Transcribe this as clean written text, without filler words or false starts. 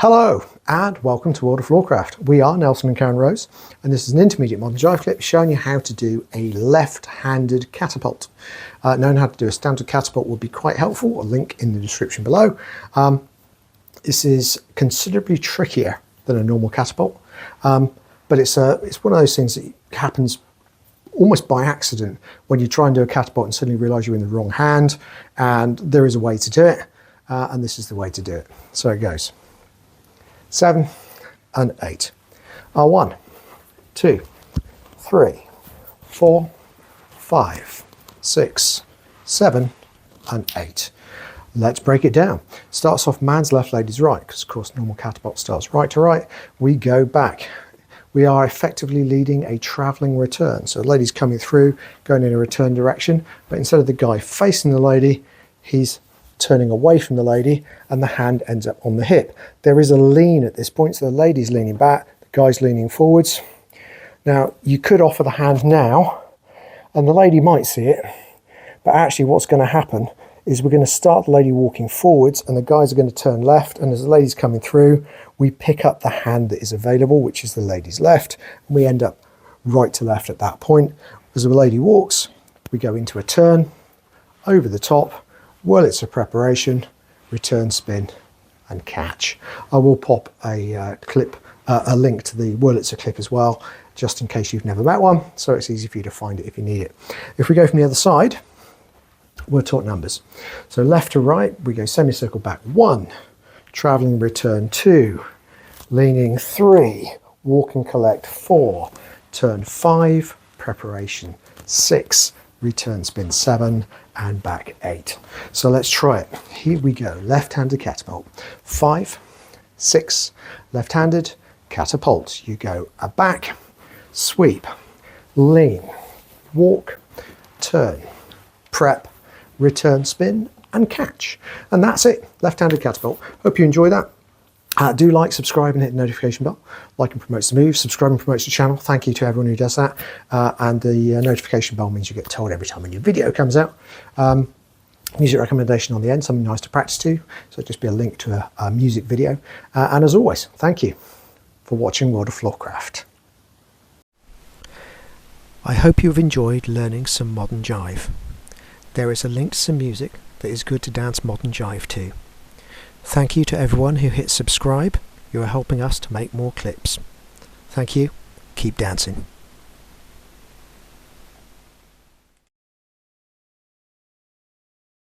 Hello and welcome to World of Floorcraft. We are Nelson and Karen Rose and this is an Intermediate Modern Jive Clip showing you how to do a left-handed catapult. Knowing how to do a standard catapult would be quite helpful, a link in the description below. This is considerably trickier than a normal catapult, but it's one of those things that happens almost by accident when you try and do a catapult and suddenly realise you're in the wrong hand, and there is a way to do it, and this is the way to do it. So it goes 7 and 8 are 1, 2, 3, 4, 5, 6, 7 and 8. Let's break it down. Starts off man's left, lady's right, because of course normal catapult starts right to right. We go back. We are effectively leading a travelling return. So the lady's coming through, going in a return direction, but instead of the guy facing the lady, he's turning away from the lady and the hand ends up on the hip. There is a lean at this point, so the lady's leaning back, the guy's leaning forwards. Now you could offer the hand now and the lady might see it, but actually what's going to happen is we're going to start the lady walking forwards and the guys are going to turn left, and as the lady's coming through we pick up the hand that is available, which is the lady's left, and we end up right to left at that point. As the lady walks we go into a turn, over the top, Wurlitzer preparation, return spin and catch. I will pop a link to the Wurlitzer clip as well, just in case you've never met one, so it's easy for you to find it if you need it. If we go from the other side, we'll talk numbers. So left to right, we go semicircle back 1, travelling return 2, leaning 3, walk and collect 4, turn 5, preparation 6, return spin 7 and back 8. So let's try it. Here we go. Left-handed catapult. 5, 6, left-handed catapult. You go a back, sweep, lean, walk, turn, prep, return spin and catch. And that's it. Left-handed catapult. Hope you enjoy that. Do like, subscribe and hit the notification bell. Like and promotes the move, subscribe and promotes the channel. Thank you to everyone who does that. And the notification bell means you get told every time a new video comes out. Music recommendation on the end, something nice to practice to. So it'll just be a link to a music video. And as always, thank you for watching World of Floorcraft. I hope you've enjoyed learning some modern jive. There is a link to some music that is good to dance modern jive to. Thank you to everyone who hit subscribe. You are helping us to make more clips. Thank you. Keep dancing.